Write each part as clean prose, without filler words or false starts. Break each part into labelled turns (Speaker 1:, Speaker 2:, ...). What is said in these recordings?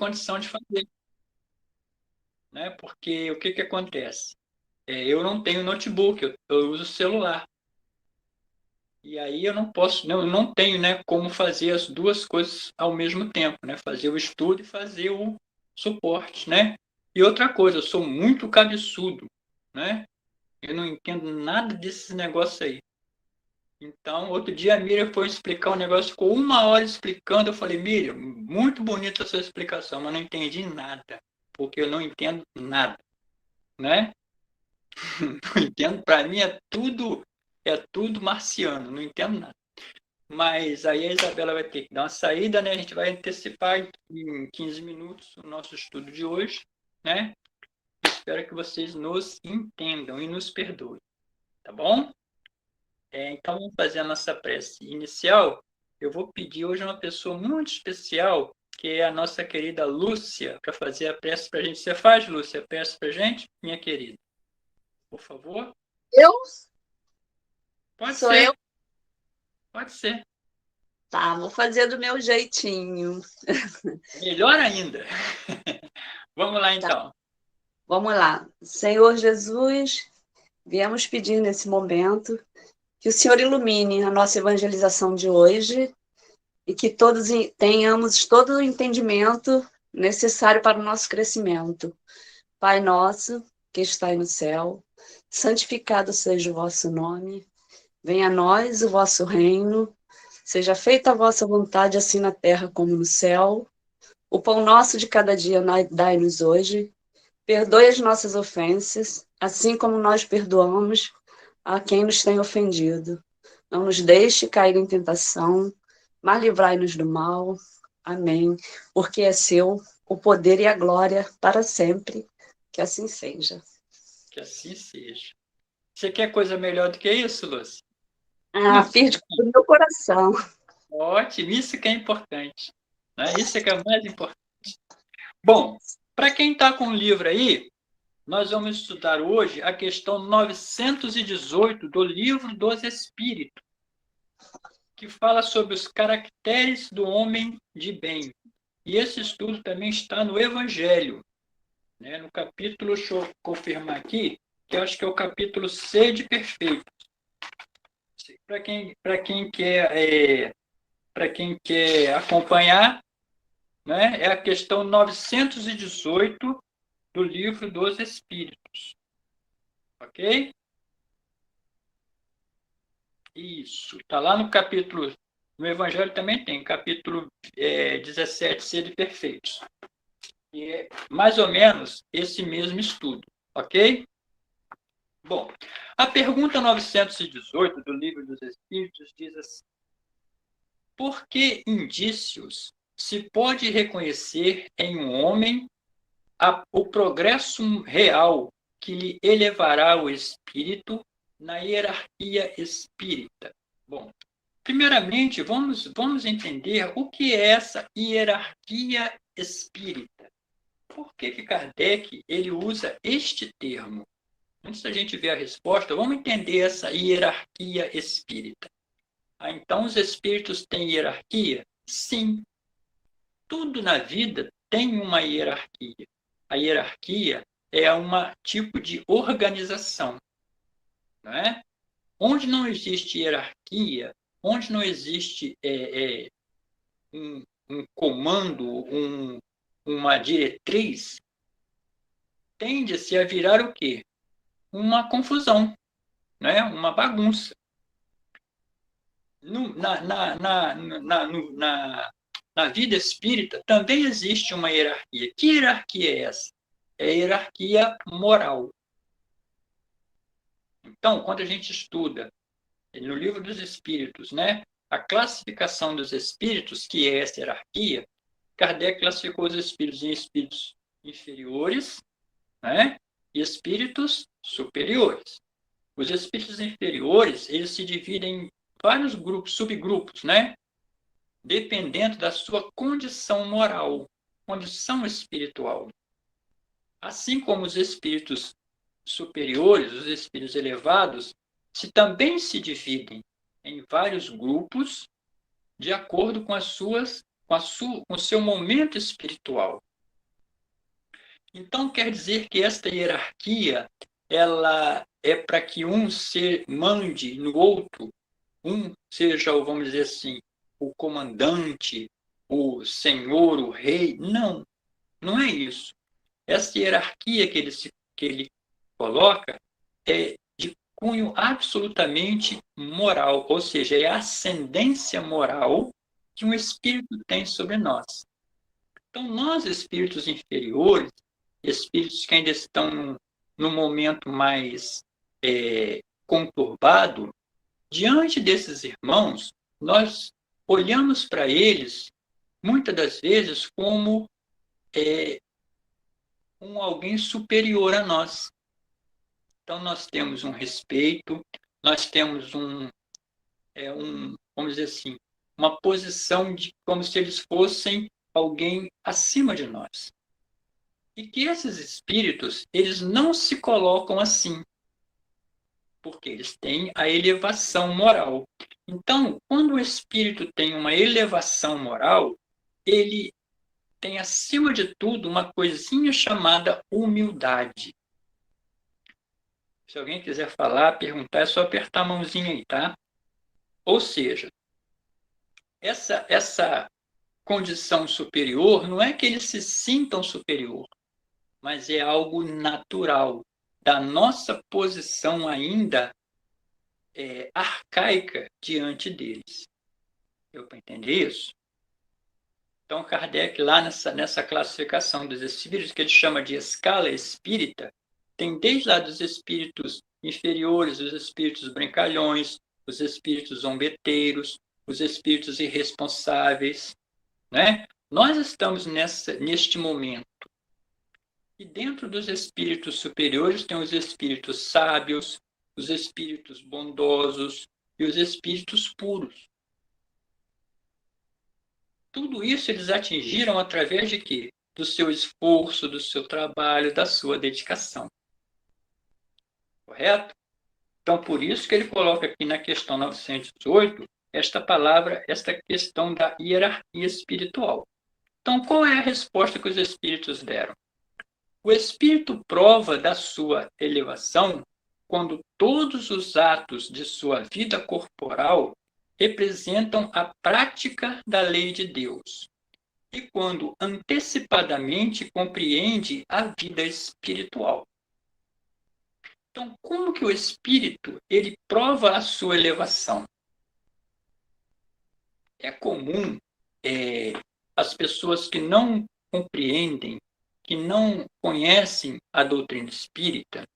Speaker 1: condição de fazer, né? Porque o que que acontece? Eu não tenho notebook, eu uso celular. E aí eu não posso, eu não tenho, né, como fazer as duas coisas ao mesmo tempo, né? Fazer o estudo e fazer o suporte, né? E outra coisa, eu sou muito cabeçudo, né? Eu não entendo nada desses negócios aí. Então, outro dia a Miriam foi explicar um negócio, ficou 1 hora explicando. Eu falei, Miriam, muito bonita a sua explicação, mas não entendi nada, porque eu não entendo nada, né? Não entendo, para mim é tudo marciano, não entendo nada. Mas aí a Isabela vai ter que dar uma saída, né? A gente vai antecipar em 15 minutos o nosso estudo de hoje, né? Espero que vocês nos entendam e nos perdoem, tá bom? Então, vamos fazer a nossa prece inicial. Eu vou pedir hoje uma pessoa muito especial, que é a nossa querida Lúcia, para fazer a prece para a gente. Você faz, Lúcia, a prece para a gente, minha querida? Por favor?
Speaker 2: Eu?
Speaker 1: Pode
Speaker 2: Sou eu?
Speaker 1: ser, pode ser.
Speaker 2: Tá, vou fazer do meu jeitinho.
Speaker 1: Melhor ainda. Vamos lá,
Speaker 2: Tá,
Speaker 1: então.
Speaker 2: vamos lá. Senhor Jesus, viemos pedir nesse momento que o Senhor ilumine a nossa evangelização de hoje e que todos tenhamos todo o entendimento necessário para o nosso crescimento. Pai nosso, que estais no céu, santificado seja o vosso nome. Venha a nós o vosso reino. Seja feita a vossa vontade, assim na terra como no céu. O pão nosso de cada dia dai-nos hoje. Perdoe as nossas ofensas, assim como nós perdoamos a quem nos tem ofendido. Não nos deixe cair em tentação, mas livrai-nos do mal. Amém. Porque é seu o poder e a glória para sempre. Que assim seja.
Speaker 1: Que assim seja. Você quer coisa melhor do que isso, Lúcia?
Speaker 2: Ah, fiz do meu coração.
Speaker 1: Ótimo, isso que é importante, né? Isso é que é o mais importante. Bom, para quem está com o livro aí, nós vamos estudar hoje a questão 918 do Livro dos Espíritos, que fala sobre os caracteres do homem de bem. E esse estudo também está no Evangelho, né? No capítulo, deixa eu confirmar aqui, que eu acho que é o capítulo C de Perfeito. Para quem quer acompanhar, né, é a questão 918 do Livro dos Espíritos. Ok? Isso. Está lá no capítulo. No Evangelho também tem, capítulo 17, Sede Perfeitos. E é mais ou menos esse mesmo estudo. Ok? Bom, a pergunta 918 do Livro dos Espíritos diz assim: por que indícios se pode reconhecer em um homem o progresso real que lhe elevará o espírito na hierarquia espírita? Bom, primeiramente, vamos entender o que é essa hierarquia espírita. Por que que Kardec ele usa este termo? Antes da gente ver a resposta, vamos entender essa hierarquia espírita. Então, os espíritos têm hierarquia? Sim, tudo na vida tem uma hierarquia. A hierarquia é um tipo de organização, não é? Onde não existe hierarquia, onde não existe um comando, uma diretriz, tende-se a virar o quê? Uma confusão, né? Uma bagunça. No, na vida espírita também existe uma hierarquia. Que hierarquia é essa? É a hierarquia moral. Então, quando a gente estuda no Livro dos Espíritos, né, a classificação dos espíritos, que é essa hierarquia, Kardec classificou os espíritos em espíritos inferiores, né, e espíritos superiores. Os espíritos inferiores, eles se dividem em vários grupos, subgrupos, né, dependendo da sua condição moral, condição espiritual. Assim como os espíritos superiores, os espíritos elevados, também se dividem em vários grupos de acordo com com o seu momento espiritual. Então, quer dizer que esta hierarquia, ela é para que um se mande no outro, um seja, vamos dizer assim, o comandante, o senhor, o rei. Não, não é isso. Essa hierarquia que ele coloca é de cunho absolutamente moral, ou seja, é a ascendência moral que um espírito tem sobre nós. Então, nós, espíritos inferiores, espíritos que ainda estão num momento mais conturbado, diante desses irmãos, nós olhamos para eles, muitas das vezes, como alguém superior a nós. Então, nós temos um respeito, nós temos vamos dizer assim, uma posição de como se eles fossem alguém acima de nós. E que esses espíritos, eles não se colocam assim, porque eles têm a elevação moral. Então, quando o espírito tem uma elevação moral, ele tem, acima de tudo, uma coisinha chamada humildade. Se alguém quiser falar, perguntar, é só apertar a mãozinha aí, tá? Ou seja, essa condição superior não é que eles se sintam superior, mas é algo natural da nossa posição ainda arcaica diante deles. Deu para entender isso? Então, Kardec, lá nessa classificação dos espíritos, que ele chama de escala espírita, tem desde lá dos espíritos inferiores, os espíritos brincalhões, os espíritos zombeteiros, os espíritos irresponsáveis, né? Nós estamos neste momento. E dentro dos espíritos superiores tem os espíritos sábios, os espíritos bondosos e os espíritos puros. Tudo isso eles atingiram através de quê? Do seu esforço, do seu trabalho, da sua dedicação. Correto? Então, por isso que ele coloca aqui na questão 908 esta palavra, esta questão da hierarquia espiritual. Então, qual é a resposta que os espíritos deram? O espírito prova da sua elevação quando todos os atos de sua vida corporal representam a prática da lei de Deus, e quando antecipadamente compreende a vida espiritual. Então, como que o espírito ele prova a sua elevação? É comum as pessoas que não compreendem, que não conhecem a doutrina espírita,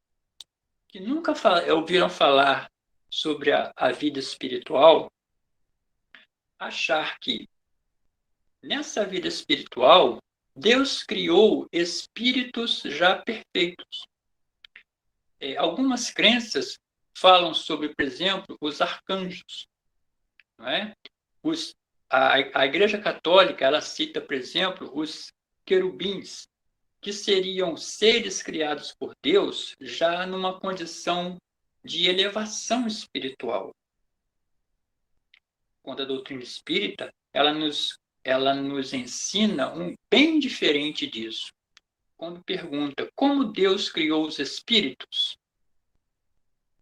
Speaker 1: que nunca ouviram falar sobre a vida espiritual, achar que nessa vida espiritual Deus criou espíritos já perfeitos. Algumas crenças falam sobre, por exemplo, os arcanjos. Não é? A Igreja Católica ela cita, por exemplo, os querubins, que seriam seres criados por Deus já numa condição de elevação espiritual. Quando a doutrina espírita ela nos ensina um bem diferente disso. Quando pergunta como Deus criou os espíritos,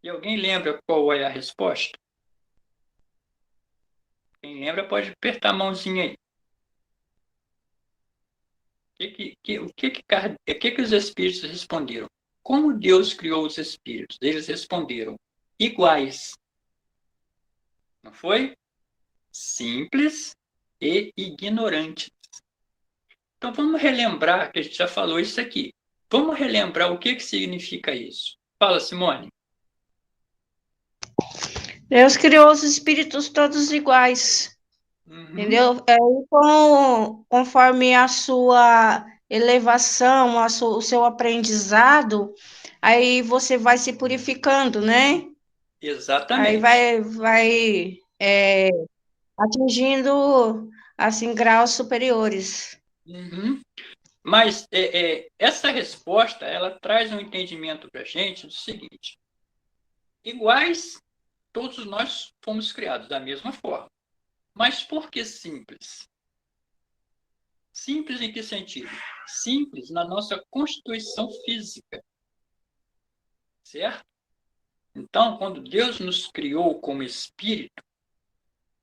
Speaker 1: e alguém lembra qual é a resposta? Quem lembra pode apertar a mãozinha aí. O que os espíritos responderam? Como Deus criou os espíritos? Eles responderam, iguais. Não foi? Simples e ignorantes. Então vamos relembrar, que a gente já falou isso aqui. Vamos relembrar o que significa isso. Fala, Simone.
Speaker 3: Deus criou os espíritos todos iguais, entendeu? Conforme a sua elevação, o seu aprendizado, aí você vai se purificando, né?
Speaker 1: Exatamente.
Speaker 3: Aí vai atingindo, assim, graus superiores.
Speaker 1: Uhum. Mas essa resposta, ela traz um entendimento para a gente do seguinte. Iguais, todos nós fomos criados da mesma forma. Mas por que simples? Simples em que sentido? Simples na nossa constituição física. Certo? Então, quando Deus nos criou como espírito,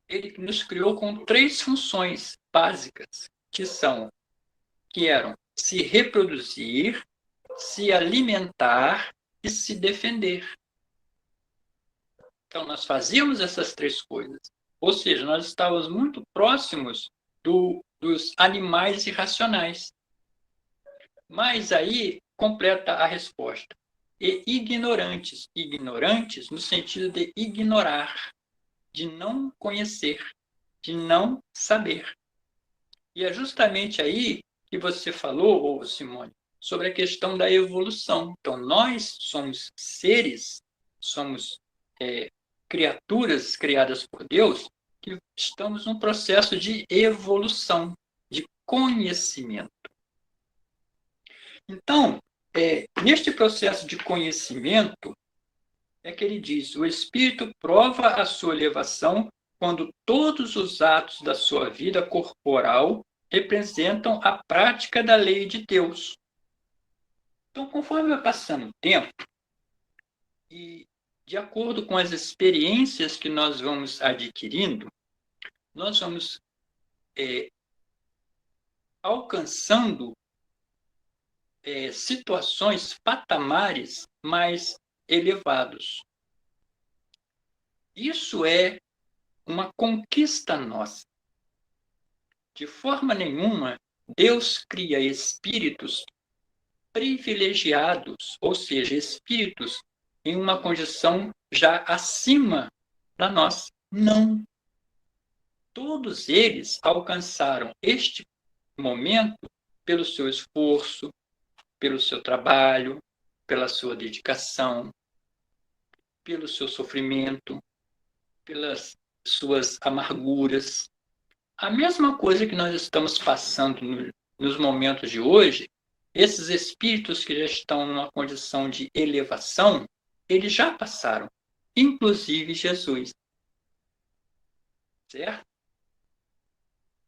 Speaker 1: ele nos criou com 3 funções básicas, que eram se reproduzir, se alimentar e se defender. Então, nós fazíamos essas 3 coisas. Ou seja, nós estávamos muito próximos dos animais irracionais. Mas aí completa a resposta. E ignorantes. Ignorantes no sentido de ignorar, de não conhecer, de não saber. E é justamente aí que você falou, Simone, sobre a questão da evolução. Então, nós somos seres, somos criaturas criadas por Deus, que estamos num processo de evolução, de conhecimento. Então, neste processo de conhecimento, é que ele diz, o Espírito prova a sua elevação quando todos os atos da sua vida corporal representam a prática da lei de Deus. Então, conforme vai passando o tempo, e de acordo com as experiências que nós vamos adquirindo, nós vamos alcançando situações, patamares mais elevados. Isso é uma conquista nossa. De forma nenhuma, Deus cria espíritos privilegiados, ou seja, espíritos em uma condição já acima da nossa. Não. Todos eles alcançaram este momento pelo seu esforço, pelo seu trabalho, pela sua dedicação, pelo seu sofrimento, pelas suas amarguras. A mesma coisa que nós estamos passando nos momentos de hoje, esses espíritos que já estão numa condição de elevação, eles já passaram, inclusive Jesus. Certo?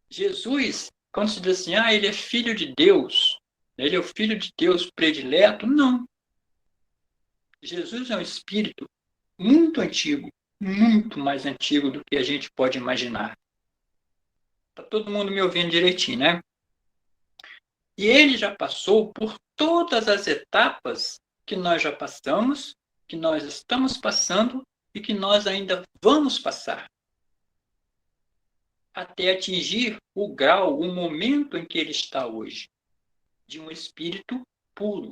Speaker 1: Jesus, quando se diz assim, ele é filho de Deus, ele é o filho de Deus predileto, não. Jesus é um espírito muito antigo, muito mais antigo do que a gente pode imaginar. Está todo mundo me ouvindo direitinho, né? E ele já passou por todas as etapas que nós já passamos, que nós estamos passando e que nós ainda vamos passar. Até atingir o grau, o momento em que ele está hoje, de um espírito puro.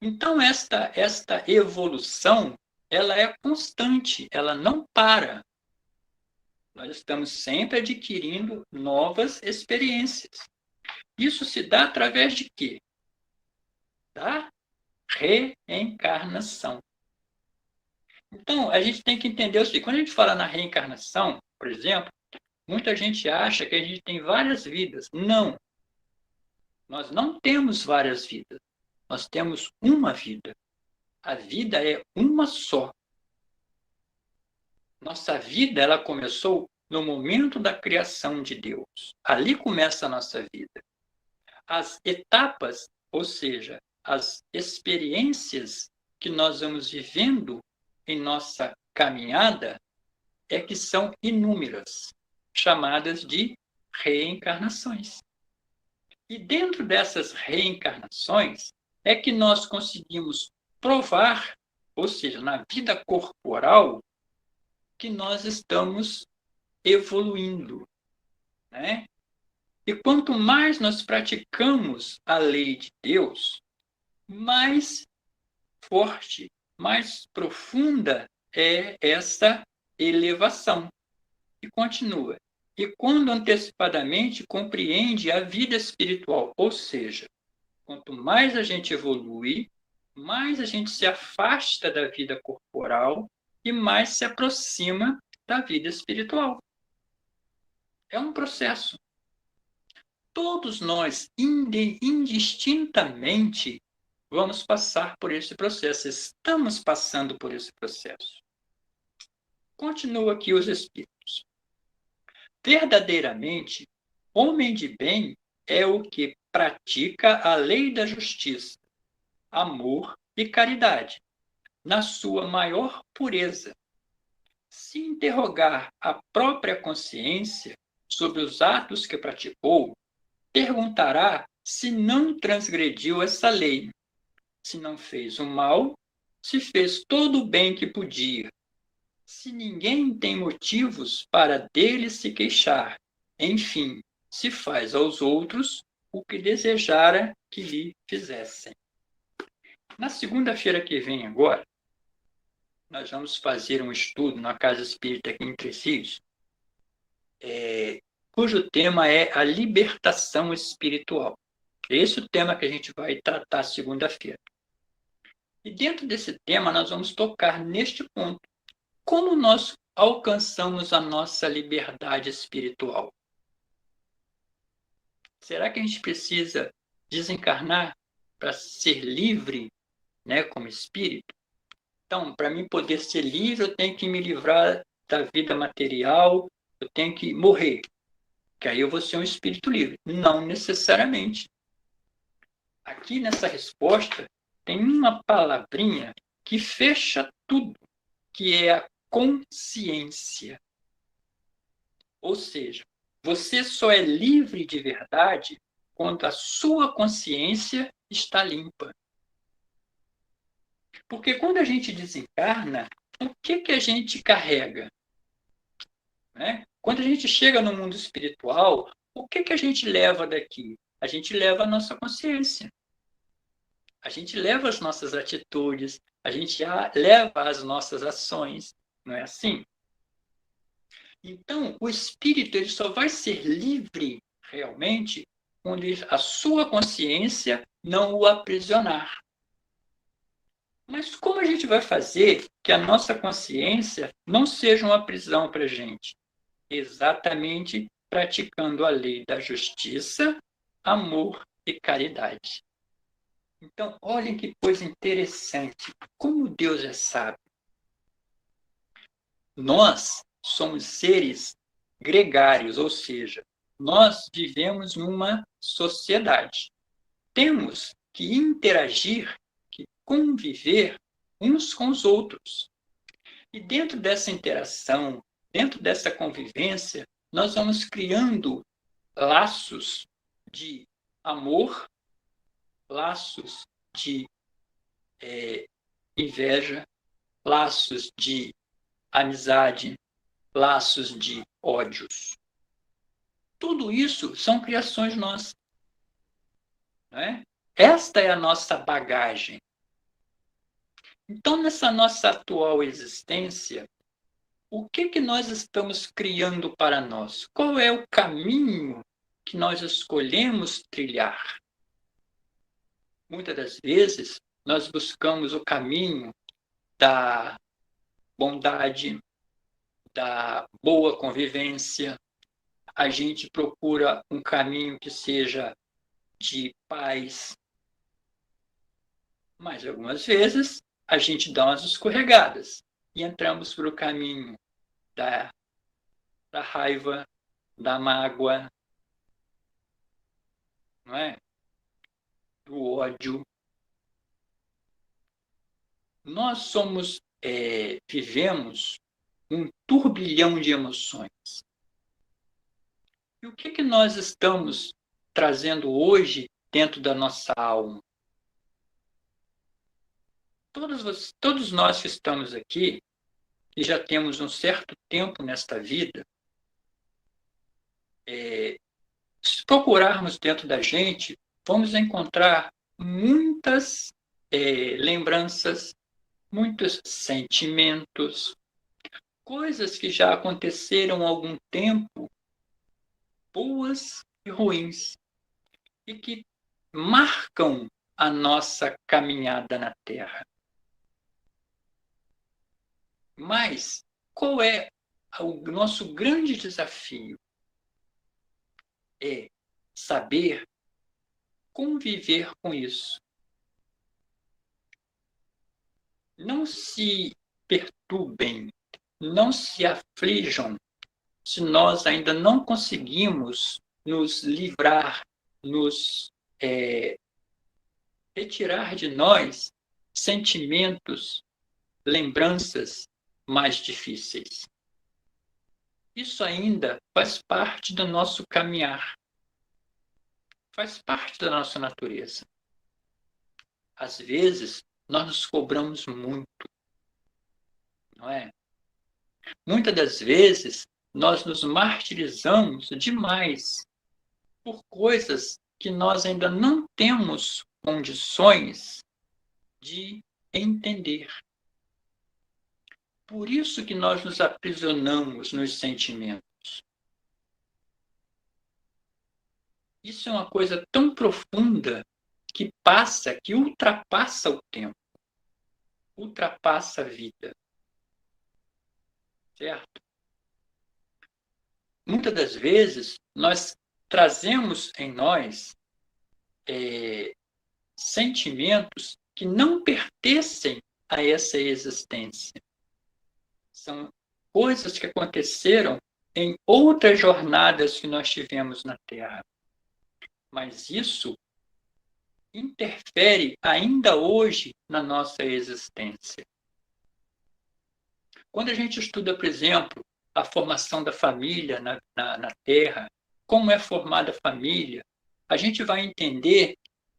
Speaker 1: Então, esta evolução, ela é constante, ela não para. Nós estamos sempre adquirindo novas experiências. Isso se dá através de quê? Da reencarnação. Então, a gente tem que entender o seguinte, quando a gente fala na reencarnação, por exemplo, muita gente acha que a gente tem várias vidas. Não. Nós não temos várias vidas. Nós temos uma vida. A vida é uma só. Nossa vida, ela começou no momento da criação de Deus. Ali começa a nossa vida. As etapas, ou seja, as experiências que nós vamos vivendo em nossa caminhada, é que são inúmeras, chamadas de reencarnações. E dentro dessas reencarnações é que nós conseguimos provar, ou seja, na vida corporal, que nós estamos evoluindo, né? E quanto mais nós praticamos a lei de Deus, mais forte, mais profunda é essa elevação. E continua. E quando antecipadamente compreende a vida espiritual, ou seja, quanto mais a gente evolui, mais a gente se afasta da vida corporal e mais se aproxima da vida espiritual. É um processo. Todos nós, indistintamente, vamos passar por esse processo. Estamos passando por esse processo. Continua aqui os Espíritos. Verdadeiramente, Homem de bem é o que pratica a lei da justiça, amor e caridade, na sua maior pureza. Se interrogar a própria consciência sobre os atos que praticou, perguntará se não transgrediu essa lei, se não fez o mal, se fez todo o bem que podia, se ninguém tem motivos para dele se queixar, enfim, se faz aos outros o que desejara que lhe fizessem. Na segunda-feira que vem agora, nós vamos fazer um estudo na Casa Espírita aqui em Trecios, cujo tema é a libertação espiritual. Esse é o tema que a gente vai tratar segunda-feira. E dentro desse tema, nós vamos tocar neste ponto. Como nós alcançamos a nossa liberdade espiritual? Será que a gente precisa desencarnar para ser livre, né, como espírito? Então, para mim poder ser livre, eu tenho que me livrar da vida material, eu tenho que morrer, que aí eu vou ser um espírito livre. Não necessariamente. Aqui nessa resposta tem uma palavrinha que fecha tudo, que é a consciência. Ou seja, você só é livre de verdade quando a sua consciência está limpa. Porque quando a gente desencarna, o que a gente carrega? Né? Quando a gente chega no mundo espiritual, o que a gente leva daqui? A gente leva a nossa consciência. A gente leva as nossas atitudes, a gente leva as nossas ações. Não é assim? Então, o espírito ele só vai ser livre realmente quando a sua consciência não o aprisionar. Mas como a gente vai fazer que a nossa consciência não seja uma prisão para a gente? Exatamente praticando a lei da justiça, amor e caridade. Então, olhem que coisa interessante. Como Deus é sábio. Nós somos seres gregários, ou seja, nós vivemos numa sociedade. Temos que interagir, que conviver uns com os outros. E dentro dessa interação, dentro dessa convivência, nós vamos criando laços de amor, laços de inveja, laços de amizade, laços de ódios. Tudo isso são criações nossas. Não é? Esta é a nossa bagagem. Então, nessa nossa atual existência, o que nós estamos criando para nós? Qual é o caminho que nós escolhemos trilhar? Muitas das vezes, nós buscamos o caminho da bondade, da boa convivência. A gente procura um caminho que seja de paz. Mas, algumas vezes, a gente dá umas escorregadas e entramos para o caminho da raiva, da mágoa, não é? Do ódio. Nós vivemos um turbilhão de emoções. E o que nós estamos trazendo hoje dentro da nossa alma? Todos nós que estamos aqui, e já temos um certo tempo nesta vida, se procurarmos dentro da gente, vamos encontrar muitas lembranças, muitos sentimentos, coisas que já aconteceram há algum tempo, boas e ruins, e que marcam a nossa caminhada na Terra. Mas qual é o nosso grande desafio? É saber conviver com isso. Não se perturbem, não se aflijam se nós ainda não conseguimos nos livrar, nos retirar de nós sentimentos, lembranças mais difíceis. Isso ainda faz parte do nosso caminhar, faz parte da nossa natureza. Às vezes, nós nos cobramos muito, não é? Muitas das vezes, nós nos martirizamos demais por coisas que nós ainda não temos condições de entender. Por isso que nós nos aprisionamos nos sentimentos. Isso é uma coisa tão profunda que passa, que ultrapassa o tempo, ultrapassa a vida. Certo? Muitas das vezes, nós trazemos em nós sentimentos que não pertencem a essa existência. São coisas que aconteceram em outras jornadas que nós tivemos na Terra. Mas isso interfere ainda hoje na nossa existência. Quando a gente estuda, por exemplo, a formação da família na Terra, como é formada a família, a gente vai entender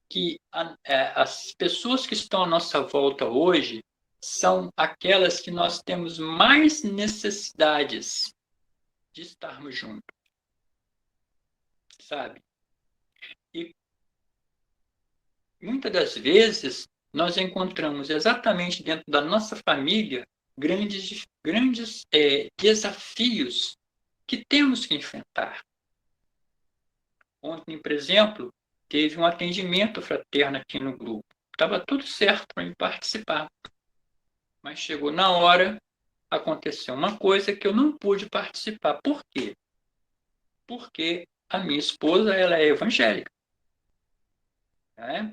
Speaker 1: que as pessoas que estão à nossa volta hoje são aquelas que nós temos mais necessidades de estarmos juntos, sabe? E muitas das vezes nós encontramos exatamente dentro da nossa família grandes desafios que temos que enfrentar. Ontem, por exemplo, teve um atendimento fraterno aqui no grupo. Estava tudo certo para me participar. Mas chegou na hora, aconteceu uma coisa que eu não pude participar. Por quê? Porque a minha esposa ela é evangélica. Né?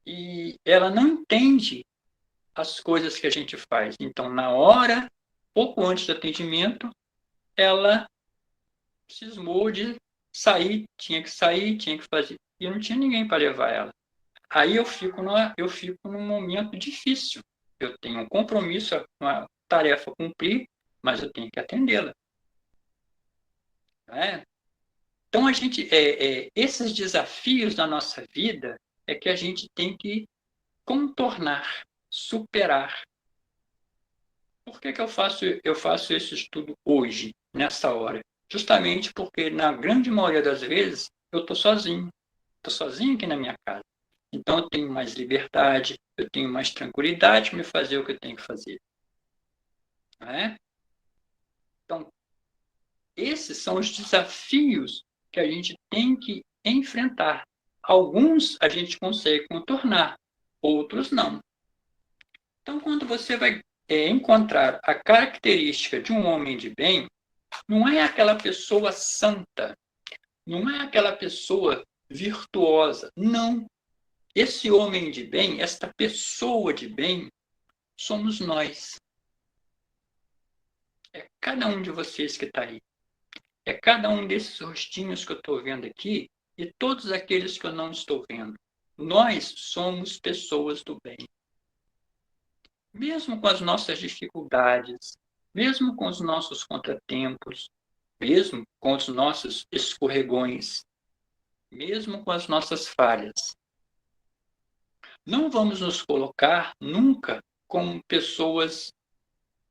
Speaker 1: E ela não entende as coisas que a gente faz. Então, na hora, pouco antes do atendimento, ela cismou de sair, tinha que fazer. E não tinha ninguém para levar ela. Aí eu fico num momento difícil. Eu tenho um compromisso, uma tarefa a cumprir, mas eu tenho que atendê-la. Né? Então, esses desafios da nossa vida é que a gente tem que contornar, superar. Por que eu faço esse estudo hoje, nessa hora? Justamente porque, na grande maioria das vezes, eu estou sozinho. Estou sozinho aqui na minha casa. Então, eu tenho mais liberdade, eu tenho mais tranquilidade para me fazer o que eu tenho que fazer. Não é? Então, esses são os desafios que a gente tem que enfrentar. Alguns a gente consegue contornar, outros não. Então, quando você vai encontrar a característica de um homem de bem, não é aquela pessoa santa, não é aquela pessoa virtuosa, não. Esse homem de bem, esta pessoa de bem, somos nós. É cada um de vocês que está aí. É cada um desses rostinhos que eu estou vendo aqui e todos aqueles que eu não estou vendo. Nós somos pessoas do bem. Mesmo com as nossas dificuldades, mesmo com os nossos contratempos, mesmo com os nossos escorregões, mesmo com as nossas falhas. Não vamos nos colocar nunca como pessoas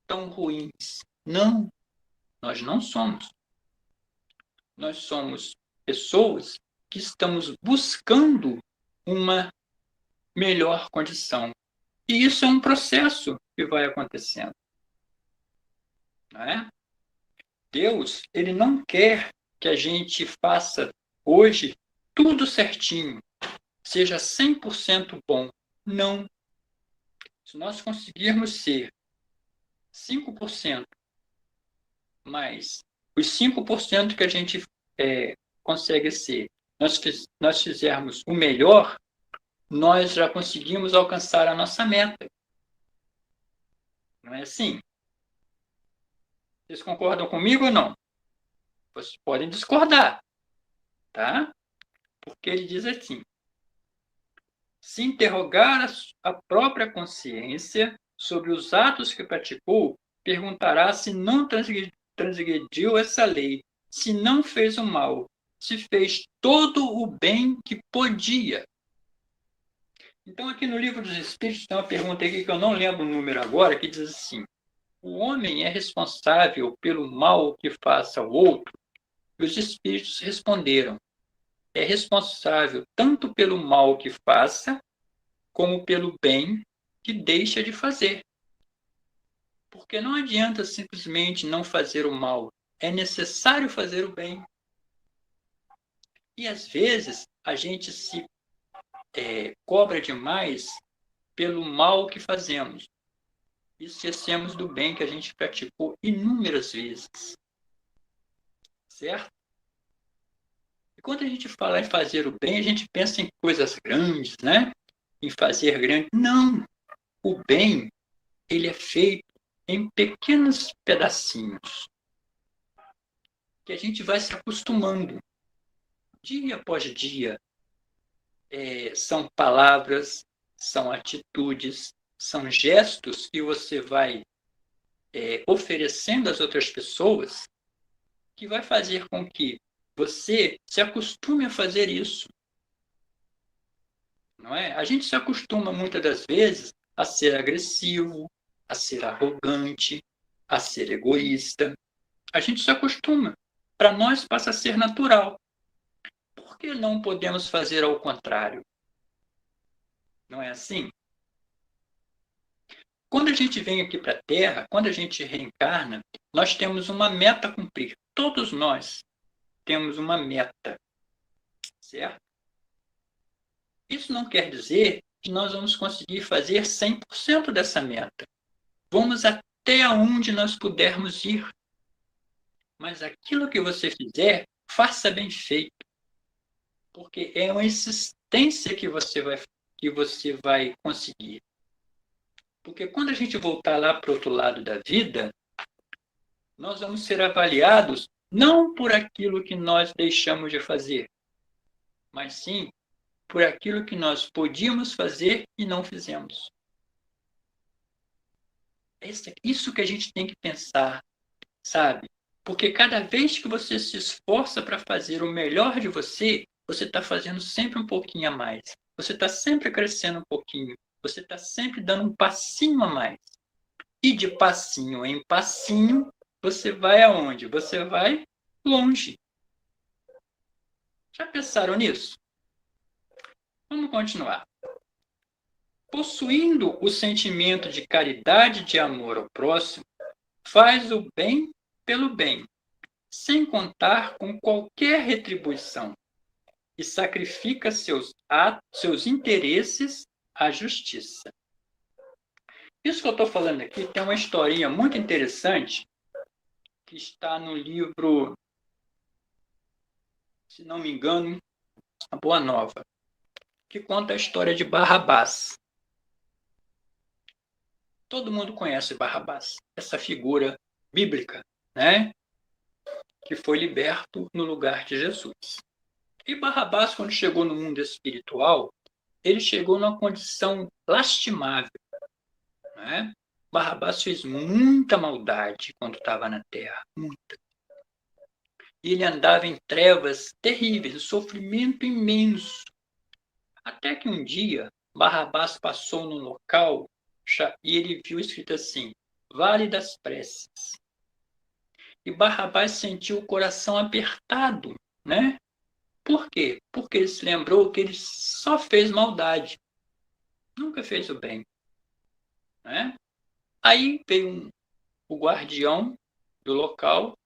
Speaker 1: tão ruins. Não, nós não somos. Nós somos pessoas que estamos buscando uma melhor condição. E isso é um processo que vai acontecendo. Não é? Deus, ele não quer que a gente faça hoje tudo certinho, seja 100% bom. Não. Se nós conseguirmos ser 5%, mais os 5% que a gente consegue ser, nós fizermos o melhor, nós já conseguimos alcançar a nossa meta. Não é assim? Vocês concordam comigo ou não? Vocês podem discordar. tá? Porque ele diz assim: se interrogar a própria consciência sobre os atos que praticou, perguntará se não transgrediu essa lei, se não fez o mal, se fez todo o bem que podia. Então, aqui no Livro dos Espíritos tem uma pergunta aqui que eu não lembro o número agora, que diz assim: o homem é responsável pelo mal que faça ao outro? E os espíritos responderam: é responsável tanto pelo mal que faça, como pelo bem que deixa de fazer. Porque não adianta simplesmente não fazer o mal, é necessário fazer o bem. E às vezes a gente se cobra demais pelo mal que fazemos. E esquecemos do bem que a gente praticou inúmeras vezes. Certo? E quando a gente fala em fazer o bem, a gente pensa em coisas grandes, né? Em fazer grande. Não! O bem, ele é feito em pequenos pedacinhos, que a gente vai se acostumando. Dia após dia, são palavras, são atitudes, são gestos que você vai oferecendo às outras pessoas, que vai fazer com que você se acostume a fazer isso. Não é? A gente se acostuma muitas das vezes a ser agressivo, a ser arrogante, a ser egoísta. A gente se acostuma. Para nós passa a ser natural. Por que não podemos fazer ao contrário? Não é assim? Quando a gente vem aqui para a Terra, quando a gente reencarna, nós temos uma meta a cumprir. Todos nós temos uma meta, certo? Isso não quer dizer que nós vamos conseguir fazer 100% dessa meta. Vamos até onde nós pudermos ir. Mas aquilo que você fizer, faça bem feito. Porque é uma insistência que você vai conseguir. Porque quando a gente voltar lá para o outro lado da vida, nós vamos ser avaliados não por aquilo que nós deixamos de fazer, mas sim por aquilo que nós podíamos fazer e não fizemos. É isso que a gente tem que pensar, sabe? Porque cada vez que você se esforça para fazer o melhor de você, você está fazendo sempre um pouquinho a mais. Você está sempre crescendo um pouquinho. Você está sempre dando um passinho a mais. E de passinho em passinho, você vai aonde? Você vai longe. Já pensaram nisso? Vamos continuar. Possuindo o sentimento de caridade e de amor ao próximo, faz o bem pelo bem, sem contar com qualquer retribuição, e sacrifica seus interesses à justiça. Isso que eu estou falando aqui tem uma historinha muito interessante que está no livro, se não me engano, A Boa Nova, que conta a história de Barrabás. Todo mundo conhece Barrabás, essa figura bíblica, né? Que foi liberto no lugar de Jesus. E Barrabás, quando chegou no mundo espiritual, ele chegou numa condição lastimável, né? Barrabás fez muita maldade quando estava na terra, muita. E ele andava em trevas terríveis, um sofrimento imenso. Até que um dia, Barrabás passou num local e ele viu escrito assim: Vale das Preces. E Barrabás sentiu o coração apertado, né? Por quê? Porque ele se lembrou que ele só fez maldade, nunca fez o bem, né? Aí veio o guardião do local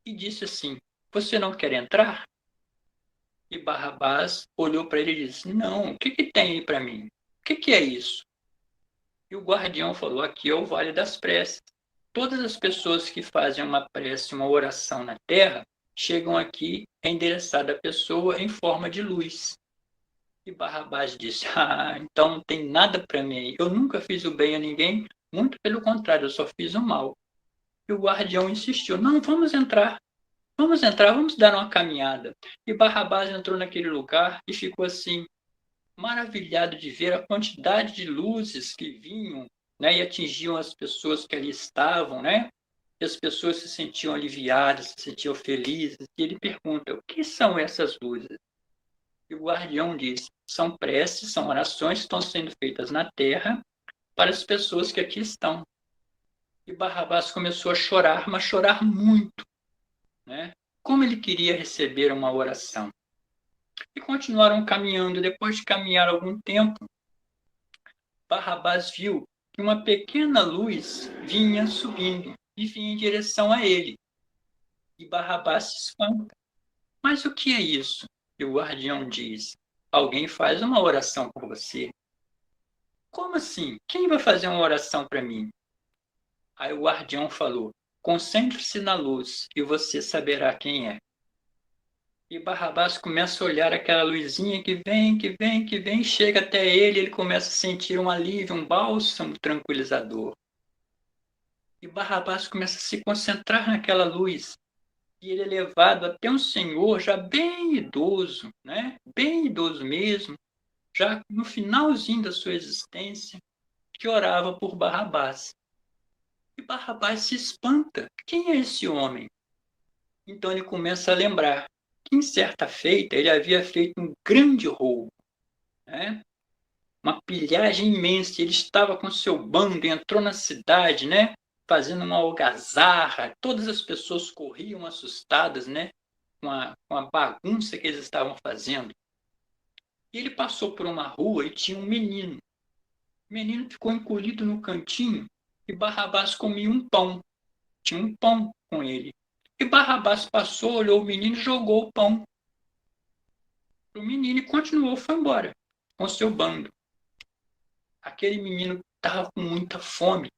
Speaker 1: e disse assim: Você não quer entrar? E Barrabás olhou para ele e disse: Não, o que tem aí para mim? O que é isso? E o guardião falou: Aqui é o Vale das Preces. Todas as pessoas que fazem uma prece, uma oração na terra, chegam aqui endereçada à pessoa em forma de luz. E Barrabás disse: então não tem nada para mim. Eu nunca fiz o bem a ninguém, muito pelo contrário, eu só fiz o mal. E o guardião insistiu: Não, vamos entrar. Vamos entrar, vamos dar uma caminhada. E Barrabás entrou naquele lugar e ficou assim, maravilhado de ver a quantidade de luzes que vinham, né, e atingiam as pessoas que ali estavam, né? E as pessoas se sentiam aliviadas, se sentiam felizes. E ele pergunta: o que são essas luzes? E o guardião diz: são preces, são orações que estão sendo feitas na terra para as pessoas que aqui estão. E Barrabás começou a chorar, mas chorar muito, né? Como ele queria receber uma oração. E continuaram caminhando. Depois de caminhar algum tempo, Barrabás viu que uma pequena luz vinha subindo e vinha em direção a ele. E Barrabás se espanta. Mas o que é isso? E o guardião diz: alguém faz uma oração por você. Como assim? Quem vai fazer uma oração para mim? Aí o guardião falou: concentre-se na luz e você saberá quem é. E Barrabás começa a olhar aquela luzinha que vem, que vem, que vem, chega até ele, ele começa a sentir um alívio, um bálsamo tranquilizador. E Barrabás começa a se concentrar naquela luz. E ele é levado até um senhor já bem idoso, né? Bem idoso mesmo, já no finalzinho da sua existência, que orava por Barrabás. E Barrabás se espanta. Quem é esse homem? Então ele começa a lembrar que em certa feita ele havia feito um grande roubo, né? Uma pilhagem imensa. Ele estava com seu bando, entrou na cidade, né? Fazendo uma algazarra. Todas as pessoas corriam assustadas, né? Com a bagunça que eles estavam fazendo. E ele passou por uma rua e tinha um menino. O menino ficou encolhido no cantinho e Barrabás comia um pão. Tinha um pão com ele. E Barrabás passou, olhou o menino e jogou o pão pro menino e continuou, foi embora com seu bando. Aquele menino estava com muita fome.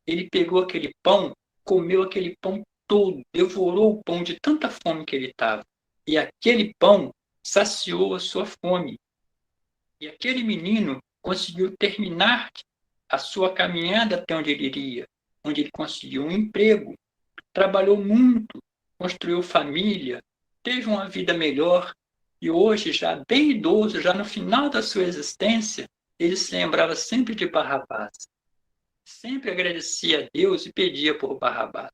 Speaker 1: Ele pegou aquele pão, comeu aquele pão todo, devorou o pão de tanta fome que ele estava. E aquele pão saciou a sua fome. E aquele menino conseguiu terminar a sua caminhada até onde ele iria, onde ele conseguiu um emprego, trabalhou muito, construiu família, teve uma vida melhor e hoje, já bem idoso, já no final da sua existência, ele se lembrava sempre de Barrabás. Sempre agradecia a Deus e pedia por Barrabás.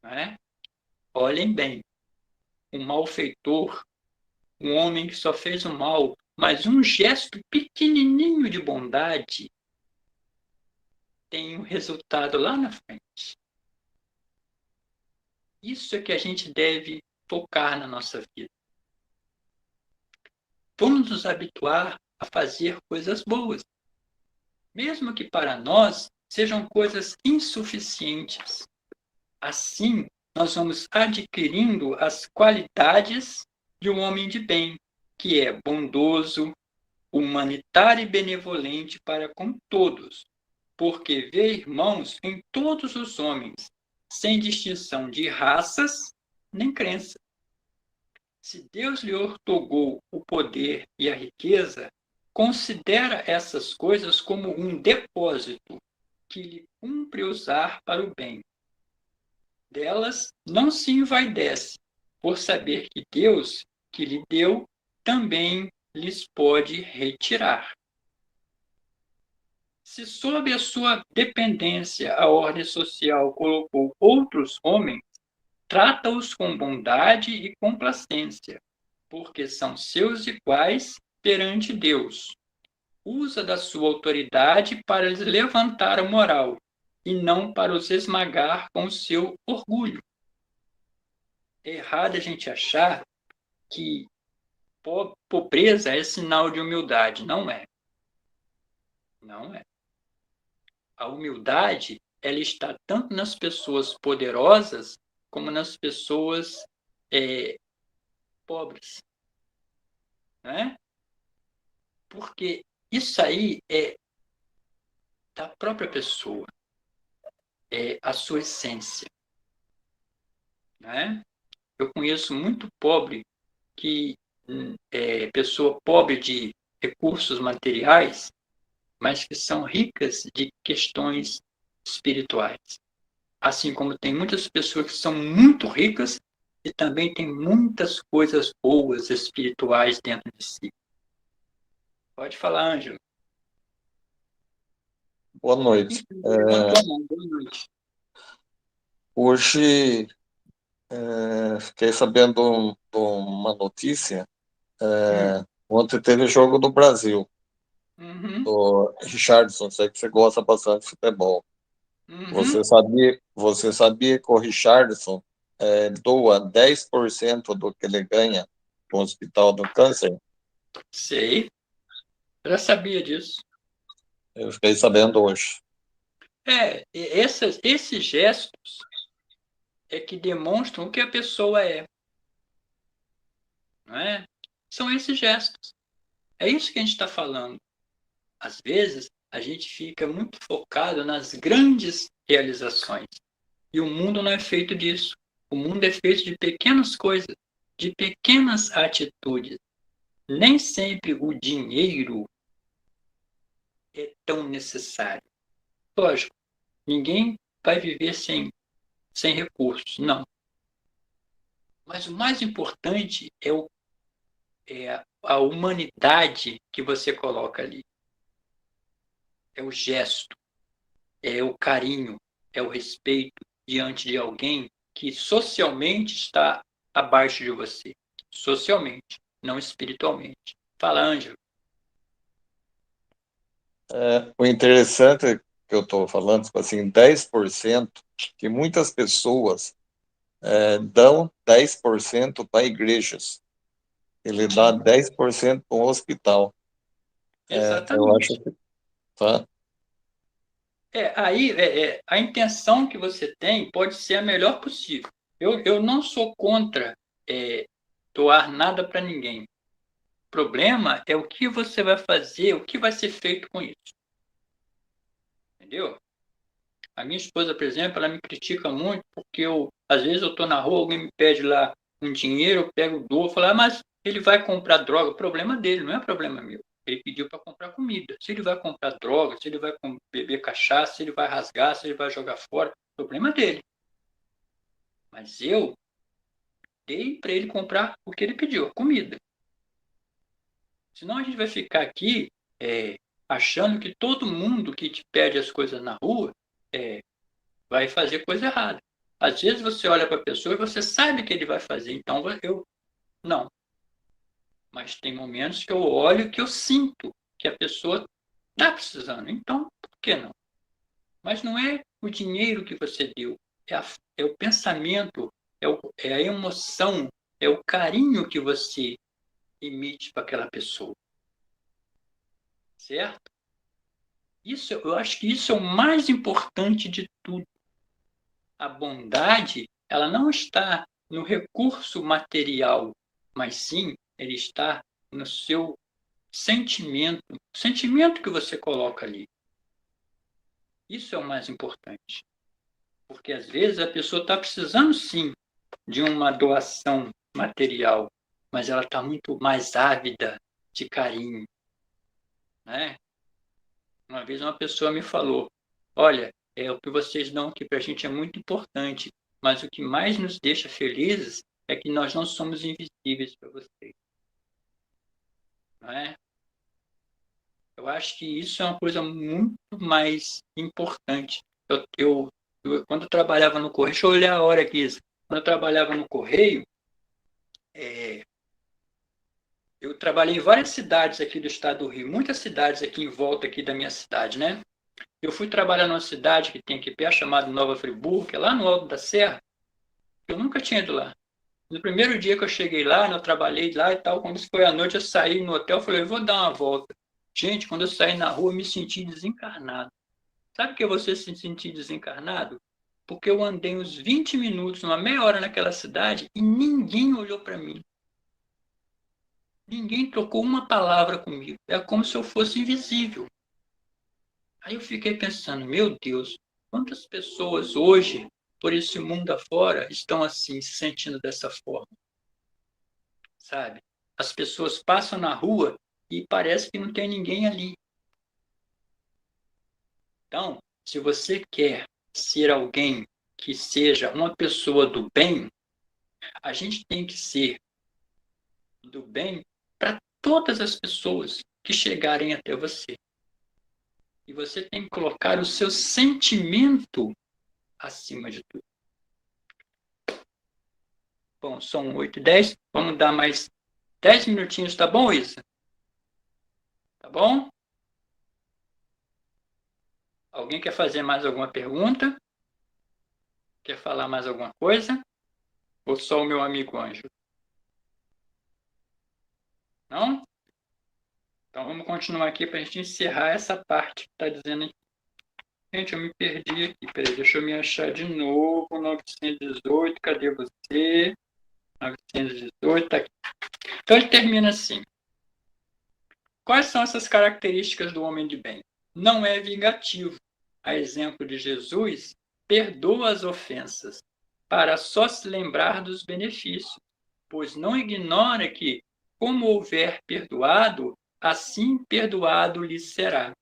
Speaker 1: Não é? Olhem bem, um malfeitor, um homem que só fez o mal, mas um gesto pequenininho de bondade tem um resultado lá na frente. Isso é que a gente deve focar na nossa vida. Vamos nos habituar a fazer coisas boas, mesmo que para nós sejam coisas insuficientes. Assim, nós vamos adquirindo as qualidades de um homem de bem, que é bondoso, humanitário e benevolente para com todos, porque vê irmãos em todos os homens, sem distinção de raças nem crença. Se Deus lhe outorgou o poder e a riqueza, considera essas coisas como um depósito que lhe cumpre usar para o bem. Delas não se envaidece, por saber que Deus, que lhe deu, também lhes pode retirar. Se sob a sua dependência a ordem social colocou outros homens, trata-os com bondade e complacência, porque são seus iguais perante Deus. Usa da sua autoridade para lhes levantar a moral, e não para os esmagar com o seu orgulho. É errado a gente achar que pobreza é sinal de humildade. Não é. Não é. A humildade, ela está tanto nas pessoas poderosas como nas pessoas pobres. Né? Porque isso aí é da própria pessoa, é a sua essência. Né? Eu conheço muito pobre que pessoa pobre de recursos materiais, mas que são ricas de questões espirituais. assim como tem muitas pessoas que são muito ricas e também tem muitas coisas boas espirituais dentro de si. Pode falar, Ângelo.
Speaker 4: Boa noite.
Speaker 1: Levantou a mão. Boa noite.
Speaker 4: Hoje fiquei sabendo de uma notícia. Ontem teve jogo do Brasil,
Speaker 1: Uhum,
Speaker 4: do Richarlison. Sei que você gosta bastante de futebol.
Speaker 1: uhum.
Speaker 4: Você sabia que o Richarlison doa 10% do que ele ganha para o Hospital do Câncer?
Speaker 1: Sei. Eu já sabia disso.
Speaker 4: Eu fiquei sabendo hoje.
Speaker 1: Esses gestos é que demonstram o que a pessoa é, não é? São esses gestos. É isso que a gente está falando. Às vezes, a gente fica muito focado nas grandes realizações. E o mundo não é feito disso. O mundo é feito de pequenas coisas, de pequenas atitudes. Nem sempre o dinheiro é tão necessário. Lógico, ninguém vai viver sem recursos, não. Mas o mais importante é a humanidade que você coloca ali. É o gesto, é o carinho, é o respeito diante de alguém que socialmente está abaixo de você. Socialmente, não espiritualmente. Fala, Ângelo.
Speaker 4: O interessante que eu estou falando, tipo assim, 10%, que muitas pessoas dão 10% para igrejas. Ele dá 10% para o hospital. Eu acho
Speaker 1: Exatamente.
Speaker 4: que tá.
Speaker 1: Aí a intenção que você tem pode ser a melhor possível. Eu não sou contra doar nada para ninguém. O problema é o que você vai fazer, o que vai ser feito com isso. Entendeu? A minha esposa, por exemplo, ela me critica muito porque às vezes eu estou na rua, alguém me pede lá um dinheiro, eu pego, dou, falo, mas ele vai comprar droga. O problema dele, não é problema meu. Ele pediu para comprar comida. Se ele vai comprar droga, se ele vai beber cachaça, se ele vai rasgar, se ele vai jogar fora, o problema dele. Mas eu dei para ele comprar o que ele pediu, a comida. Senão a gente vai ficar aqui achando que todo mundo que te pede as coisas na rua vai fazer coisa errada. Às vezes você olha para a pessoa e você sabe que ele vai fazer, então eu não. Mas tem momentos que eu olho que eu sinto que a pessoa está precisando, então por que não? Mas não é o dinheiro que você deu, é o pensamento, é a emoção, é o carinho que você emite para aquela pessoa. Certo? Eu acho que isso é o mais importante de tudo. A bondade, ela não está no recurso material, mas sim, ele está no seu sentimento, o sentimento que você coloca ali. Isso é o mais importante. Porque às vezes a pessoa está precisando sim de uma doação material, mas ela está muito mais ávida de carinho, né? Uma vez uma pessoa me falou, olha, o que vocês dão aqui para a gente é muito importante, mas o que mais nos deixa felizes é que nós não somos invisíveis para vocês. Não é? Eu acho que isso é uma coisa muito mais importante. Quando eu trabalhava no Correio, deixa eu olhar a hora aqui, quando eu trabalhava no Correio, eu trabalhei em várias cidades aqui do estado do Rio, muitas cidades aqui em volta aqui da minha cidade, né? Eu fui trabalhar numa cidade que tem aqui perto, chamada Nova Friburgo, que é lá no Alto da Serra. Eu nunca tinha ido lá. No primeiro dia que eu cheguei lá, eu trabalhei lá e tal, quando foi à noite, eu saí no hotel, falei, eu vou dar uma volta. Gente, quando eu saí na rua, eu me senti desencarnado. Sabe que você se sentir desencarnado? Porque eu andei uns 20 minutos, uma meia hora naquela cidade e ninguém olhou para mim. Ninguém trocou uma palavra comigo. É como se eu fosse invisível. Aí eu fiquei pensando, meu Deus, quantas pessoas hoje, por esse mundo afora, estão assim, se sentindo dessa forma, sabe? As pessoas passam na rua e parece que não tem ninguém ali. Então, se você quer ser alguém que seja uma pessoa do bem, a gente tem que ser do bem para todas as pessoas que chegarem até você. E você tem que colocar o seu sentimento acima de tudo. Bom, são 8h10. Vamos dar mais 10 minutinhos, tá bom, Isa? Tá bom? Alguém quer fazer mais alguma pergunta? Quer falar mais alguma coisa? Ou só o meu amigo Ângelo? Não? Então vamos continuar aqui para a gente encerrar essa parte que está dizendo aqui. Gente, eu me perdi aqui. Peraí, deixa eu me achar de novo. 918, cadê você? 918, tá aqui. Então ele termina assim. Quais são essas características do homem de bem? Não é vingativo. A exemplo de Jesus, perdoa as ofensas, para só se lembrar dos benefícios, pois não ignora que, como houver perdoado, assim perdoado lhe será.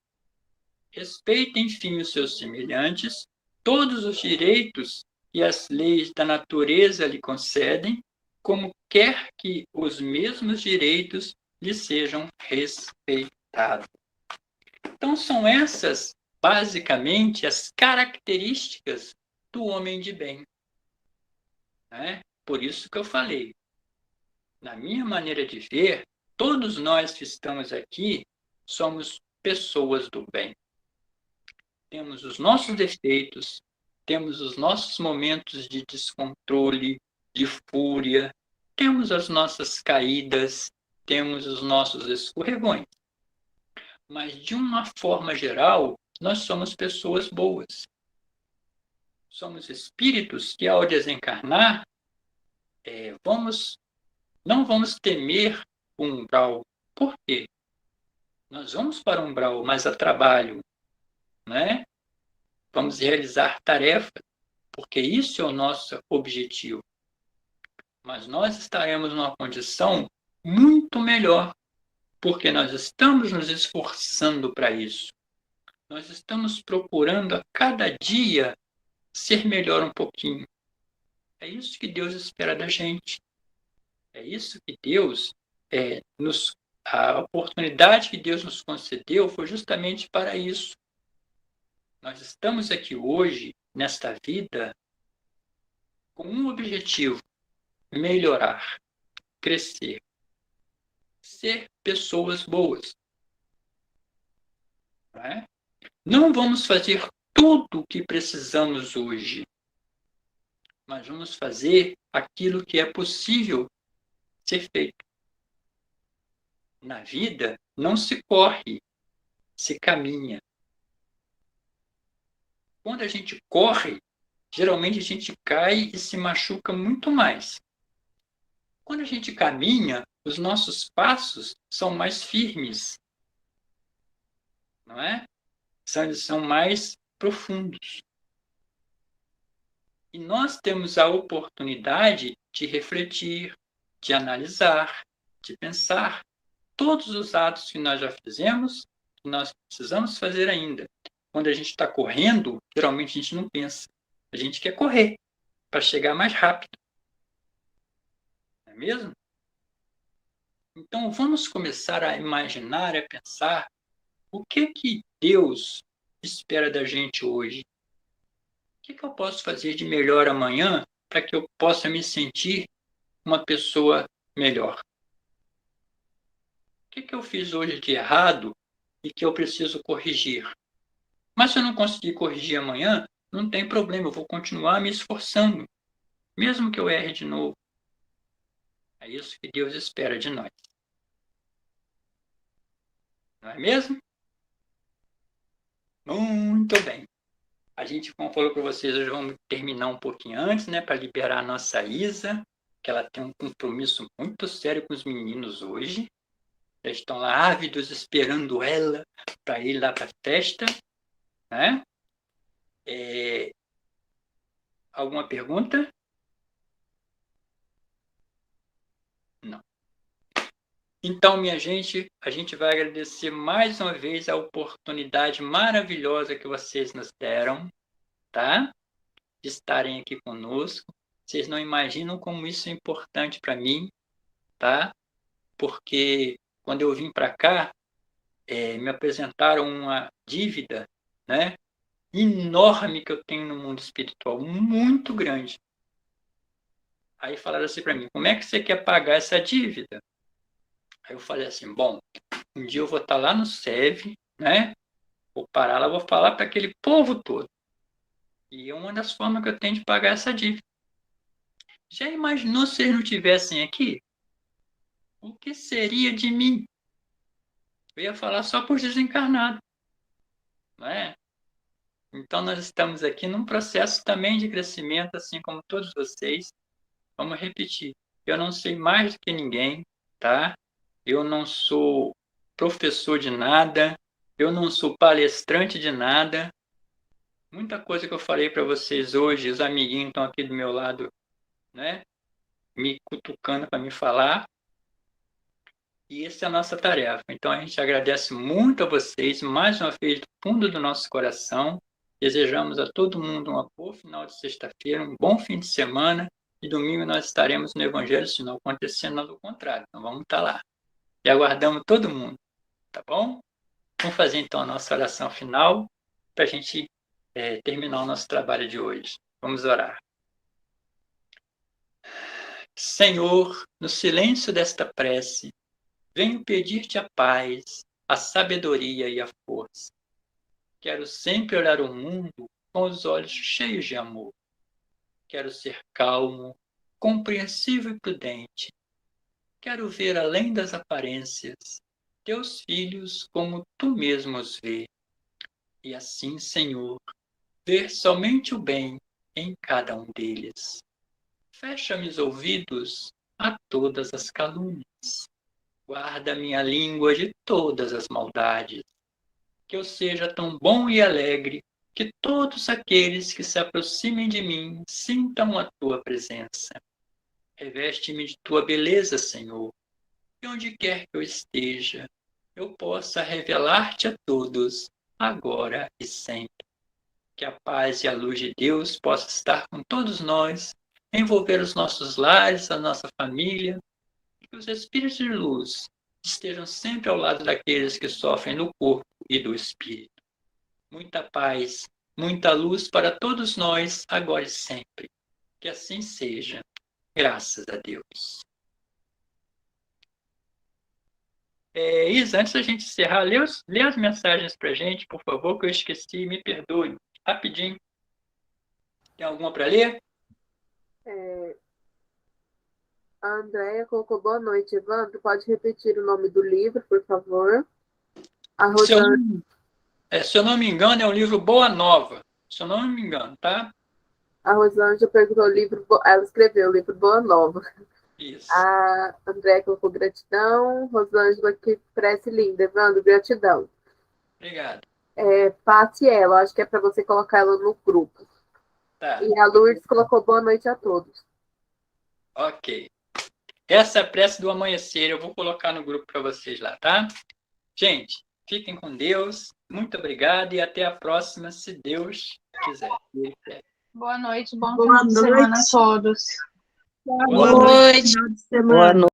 Speaker 1: Respeita, enfim, os seus semelhantes, todos os direitos que as leis da natureza lhe concedem, como quer que os mesmos direitos lhe sejam respeitados. Então, são essas, basicamente, as características do homem de bem. Né? Por isso que eu falei, na minha maneira de ver, todos nós que estamos aqui somos pessoas do bem. Temos os nossos defeitos, temos os nossos momentos de descontrole, de fúria, temos as nossas caídas, temos os nossos escorregões. Mas, de uma forma geral, nós somos pessoas boas. Somos espíritos que, ao desencarnar, não vamos temer o umbral. Por quê? Nós vamos para o umbral, mas a trabalho, né? Vamos realizar tarefas, porque isso é o nosso objetivo. Mas nós estaremos numa condição muito melhor, porque nós estamos nos esforçando para isso. Nós estamos procurando a cada dia ser melhor um pouquinho. É isso que Deus espera da gente. É isso que Deus a oportunidade que Deus nos concedeu foi justamente para isso. Nós estamos aqui hoje, nesta vida, com um objetivo: melhorar, crescer, ser pessoas boas. Não é? Não vamos fazer tudo o que precisamos hoje, mas vamos fazer aquilo que é possível ser feito. Na vida, não se corre, se caminha. Quando a gente corre, geralmente a gente cai e se machuca muito mais. Quando a gente caminha, os nossos passos são mais firmes, não é? São mais profundos. E nós temos a oportunidade de refletir, de analisar, de pensar todos os atos que nós já fizemos, que nós precisamos fazer ainda. Quando a gente está correndo, geralmente a gente não pensa. A gente quer correr para chegar mais rápido. Não é mesmo? Então, vamos começar a imaginar, a pensar o que Deus espera da gente hoje. O que eu posso fazer de melhor amanhã para que eu possa me sentir uma pessoa melhor? O que eu fiz hoje de errado e que eu preciso corrigir? Mas se eu não conseguir corrigir amanhã, não tem problema, eu vou continuar me esforçando, mesmo que eu erre de novo. É isso que Deus espera de nós. Não é mesmo? Muito bem. A gente, como falou para vocês, hoje vamos terminar um pouquinho antes, né, para liberar a nossa Isa, que ela tem um compromisso muito sério com os meninos hoje. Eles estão lá ávidos esperando ela para ir lá para a festa, né? Alguma pergunta? Não. Então, minha gente, a gente vai agradecer mais uma vez a oportunidade maravilhosa que vocês nos deram, tá? de estarem aqui conosco. Vocês não imaginam como isso é importante para mim, tá? Porque quando eu vim para cá, me apresentaram uma dívida, né, enorme que eu tenho no mundo espiritual, muito grande. Aí falaram assim para mim, como é que você quer pagar essa dívida? Aí eu falei assim, bom, um dia eu vou estar lá no SEV, né? Vou parar lá, vou falar para aquele povo todo. E é uma das formas que eu tenho de pagar essa dívida. Já imaginou se eles não estivessem aqui? O que seria de mim? Eu ia falar só por desencarnado, não é? Então nós estamos aqui num processo também de crescimento, assim como todos vocês. Vamos repetir. Eu não sei mais do que ninguém, tá? Eu não sou professor de nada, eu não sou palestrante de nada. Muita coisa que eu falei para vocês hoje, os amiguinhos estão aqui do meu lado, né? Me cutucando para me falar. E essa é a nossa tarefa. Então a gente agradece muito a vocês, mais uma vez, do fundo do nosso coração. Desejamos a todo mundo um bom final de sexta-feira, um bom fim de semana. E domingo nós estaremos no Evangelho, se não acontecer nada ao contrário. Então vamos estar lá. E aguardamos todo mundo, tá bom? Vamos fazer então a nossa oração final para a gente terminar o nosso trabalho de hoje. Vamos orar. Senhor, no silêncio desta prece, venho pedir-te a paz, a sabedoria e a força. Quero sempre olhar o mundo com os olhos cheios de amor. Quero ser calmo, compreensivo e prudente. Quero ver além das aparências, teus filhos como tu mesmo os vê. E assim, Senhor, ver somente o bem em cada um deles. Fecha-me os ouvidos a todas as calúnias. Guarda minha língua de todas as maldades. Que eu seja tão bom e alegre que todos aqueles que se aproximem de mim sintam a tua presença. Reveste-me de tua beleza, Senhor, e onde quer que eu esteja, eu possa revelar-te a todos, agora e sempre. Que a paz e a luz de Deus possa estar com todos nós, envolver os nossos lares, a nossa família, e que os espíritos de luz estejam sempre ao lado daqueles que sofrem do corpo e do espírito. Muita paz, muita luz para todos nós, agora e sempre. Que assim seja. Graças a Deus. Isa, antes da gente encerrar, lê as mensagens para a gente, por favor, que eu esqueci, me perdoe. Rapidinho. Tem alguma para ler?
Speaker 5: A Andréia colocou boa noite, Evandro. Pode repetir o nome do livro, por favor? A Rosângela...
Speaker 1: Se eu não me engano, é o livro Boa Nova. Se eu não me engano, tá?
Speaker 5: A Rosângela perguntou o livro... Ela escreveu o livro Boa Nova.
Speaker 1: Isso.
Speaker 5: A Andréia colocou gratidão. Rosângela, que prece linda. Evandro, gratidão.
Speaker 1: Obrigado.
Speaker 5: Passe ela. Acho que é para você colocar ela no grupo.
Speaker 1: Tá.
Speaker 5: E a Lourdes colocou boa noite a todos.
Speaker 1: Ok. Essa é a prece do amanhecer. Eu vou colocar no grupo para vocês lá, tá? Gente, fiquem com Deus. Muito obrigado e até a próxima, se Deus quiser.
Speaker 3: Boa noite, bom
Speaker 2: Boa
Speaker 3: fim de semana a todos.
Speaker 2: Boa noite.
Speaker 3: Boa noite.